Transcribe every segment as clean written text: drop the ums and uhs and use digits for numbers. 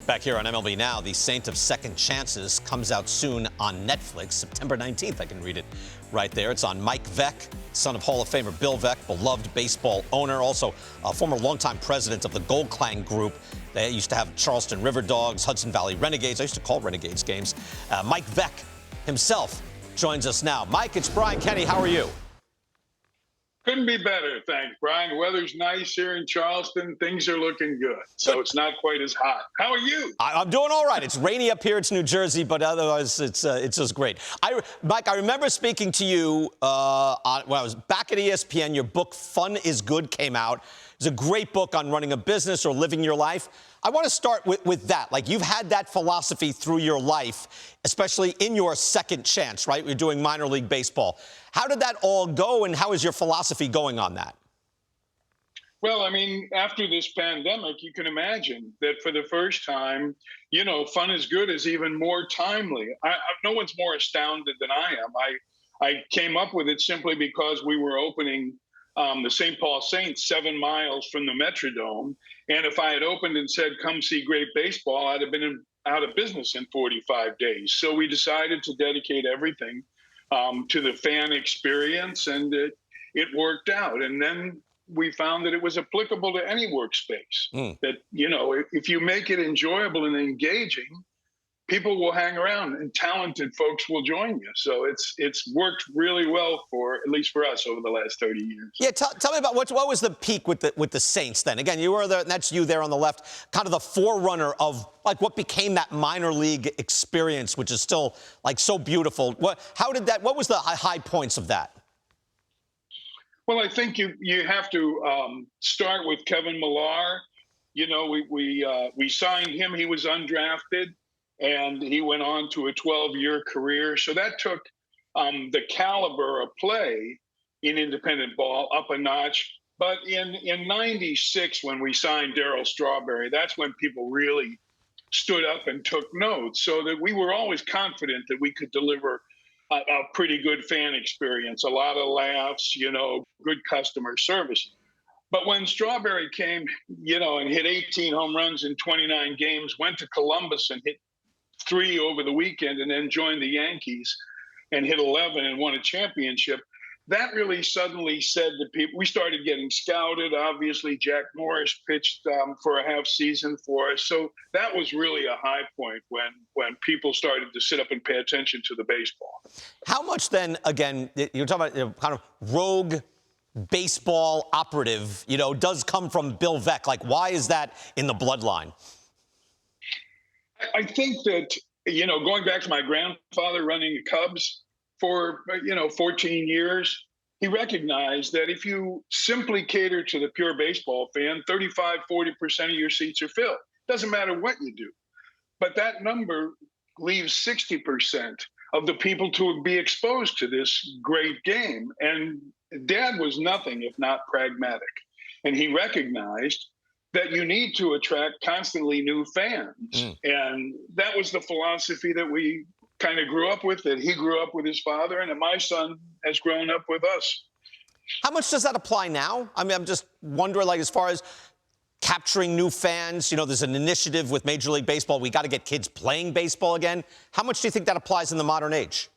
Back here on MLB Now, The Saint of Second Chances comes out soon on Netflix, September 19th. I can read it right there. It's on Mike Veeck, son of Hall of Famer Bill Veeck, beloved baseball owner, also a former longtime president of the Gold Clan Group. They used to have Charleston River Dogs, Hudson Valley Renegades. I used to call Renegades games. Mike Veeck himself joins us now. Mike, it's Brian Kenny. How are you? Couldn't be better, thanks, Brian. The weather's nice here in Charleston. Things are looking good, so it's not quite as hot. How are you? I'm doing all right. It's rainy up here. It's New Jersey, but otherwise it's just great. Mike, I remember speaking to you when I was back at ESPN. Your book, Fun is Good, came out. It's a great book on running a business or living your life. I want to start with that. Like, you've had that philosophy through your life, especially in your second chance, right? You're doing minor league baseball. How did that all go, and how is your philosophy going on that? Well, I mean, after this pandemic, you can imagine that for the first time, fun is good is even more timely. No one's more astounded than I am. I came up with it simply because we were opening the St. Paul Saints 7 miles from the Metrodome. And if I had opened and said, come see great baseball, I'd have been out of business in 45 days. So we decided to dedicate everything to the fan experience, and it worked out. And then we found that it was applicable to any workspace, that, if you make it enjoyable and engaging, people will hang around and talented folks will join you. So it's worked really well at least for us over the last 30 years. Yeah, tell me about what was the peak with the Saints then? Again, you were there, and that's you there on the left, kind of the forerunner of like what became that minor league experience, which is still like so beautiful. What was the high points of that? Well, I think you have to start with Kevin Millar. We signed him. He was undrafted, and he went on to a 12-year career. So that took the caliber of play in independent ball up a notch. But in '96, when we signed Darryl Strawberry, that's when people really stood up and took notes, so that we were always confident that we could deliver a pretty good fan experience, a lot of laughs, good customer service. But when Strawberry came, and hit 18 home runs in 29 games, went to Columbus and hit 3 over the weekend, and then joined the Yankees and hit 11 and won a championship, that really suddenly said to people, we started getting scouted. Obviously, Jack Morris pitched for a half season for us. So that was really a high point when people started to sit up and pay attention to the baseball. How much then, again, you're talking about kind of rogue baseball operative, does come from Bill Veeck? Like, why is that in the bloodline? I think that, going back to my grandfather running the Cubs for, 14 years, he recognized that if you simply cater to the pure baseball fan, 35–40% of your seats are filled. Doesn't matter what you do. But that number leaves 60% of the people to be exposed to this great game. And Dad was nothing if not pragmatic. And he recognized that you need to attract constantly new fans. And that was the philosophy that we kind of grew up with, that he grew up with his father, and that my son has grown up with us. How much does that apply now? I mean, I'm just wondering, like, as far as capturing new fans, there's an initiative with Major League Baseball. We got to get kids playing baseball again. How much do you think that applies in the modern age?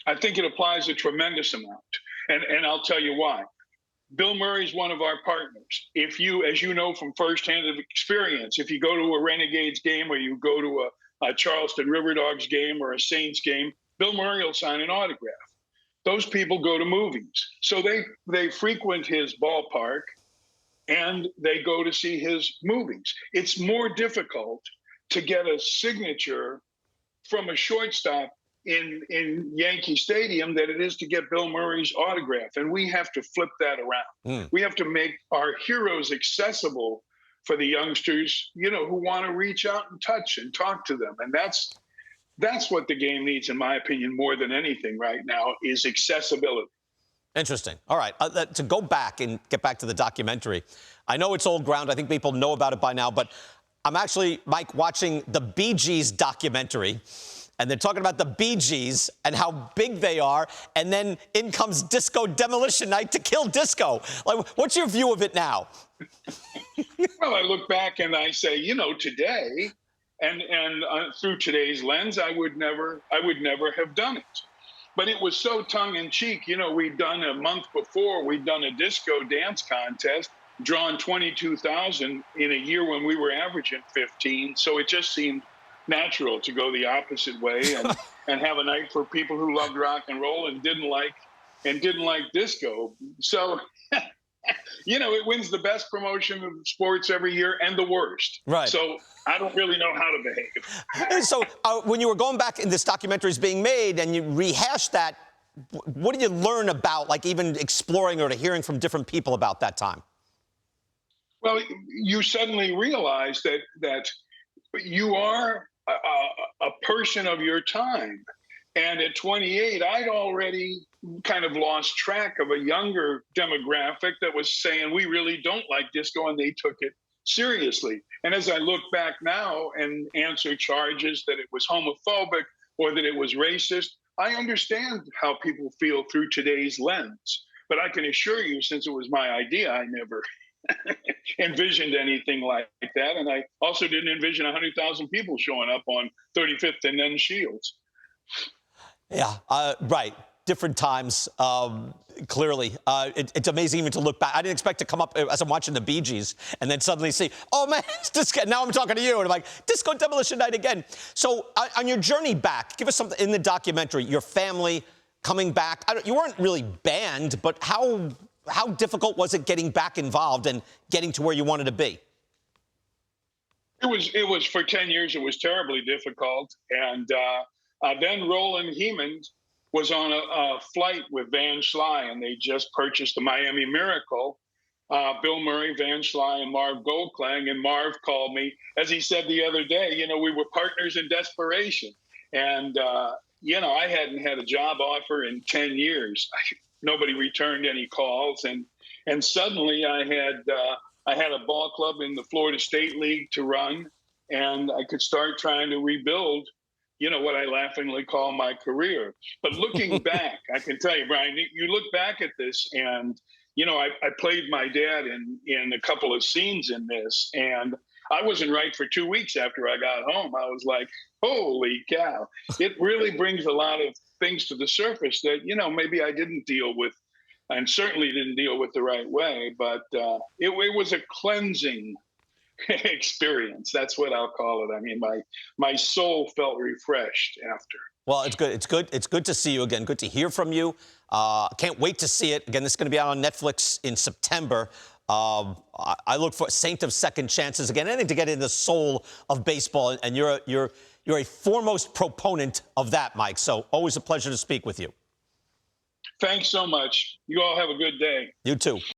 I think it applies a tremendous amount. And I'll tell you why. Bill Murray's one of our partners. If you, as you know from firsthand experience, if you go to a Renegades game or you go to a Charleston River Dogs game or a Saints game, Bill Murray will sign an autograph. Those people go to movies. So they frequent his ballpark and they go to see his movies. It's more difficult to get a signature from a shortstop in Yankee Stadium than it is to get Bill Murray's autograph. And we have to flip that around. We have to make our heroes accessible for the youngsters, who want to reach out and touch and talk to them. And that's what the game needs, in my opinion, more than anything right now, is accessibility. Interesting. All right. To go back and get back to the documentary, I know it's old ground. I think people know about it by now, but I'm actually, Mike, watching the Bee Gees documentary. And they're talking about the Bee Gees and how big they are, and then in comes Disco Demolition Night to kill disco. Like, what's your view of it now? Well, I look back and I say, today And through today's lens, I would never have done it. But it was so tongue in cheek. You know, we'd done a month before, we'd done a disco dance contest, drawn 22,000 in a year when we were averaging 15. So it just seemed natural to go the opposite way and have a night for people who loved rock and roll and didn't like disco. So you know, it wins the best promotion of sports every year and the worst. Right. So I don't really know how to behave. So when you were going back and this documentary is being made and you rehashed that, what did you learn about, like, even exploring or hearing from different people about that time? Well, you suddenly realize that you are a person of your time. And at 28, I'd already kind of lost track of a younger demographic that was saying, we really don't like disco, and they took it seriously. And as I look back now and answer charges that it was homophobic or that it was racist, I understand how people feel through today's lens. But I can assure you, since it was my idea, I never envisioned anything like that. And I also didn't envision 100,000 people showing up on 35th and then Shields. Yeah, right. Different times, clearly. It's amazing even to look back. I didn't expect to come up as I'm watching the Bee Gees and then suddenly see, oh, man, it's disco. Now I'm talking to you. And I'm like, Disco Demolition Night again. So on your journey back, give us something in the documentary, your family coming back. You weren't really banned, but how difficult was it getting back involved and getting to where you wanted to be? It was for 10 years, it was terribly difficult. And then Roland Hemond was on a flight with Van Schley, and they just purchased the Miami Miracle. Bill Murray, Van Schley, and Marv Goldklang. And Marv called me, as he said the other day, you know, we were partners in desperation. And, you know, I hadn't had a job offer in 10 years. Nobody returned any calls. And suddenly I had a ball club in the Florida State League to run, and I could start trying to rebuild, you know, what I laughingly call my career. But looking back, I can tell you, Brian, you look back at this and, you know, I played my dad in a couple of scenes in this, and I wasn't right for 2 weeks after I got home. I was like, holy cow. It really brings a lot of things to the surface that, you know, maybe I didn't deal with, and certainly didn't deal with the right way. But it was a cleansing experience. That's what I'll call it. I mean, my soul felt refreshed after. Well, it's good. It's good to see you again. Good to hear from you. Can't wait to see it again. This is going to be out on Netflix in September. I look for Saint of Second Chances again. Anything to get in the soul of baseball, and you're a foremost proponent of that, Mike. So always a pleasure to speak with you. Thanks so much. You all have a good day. You too.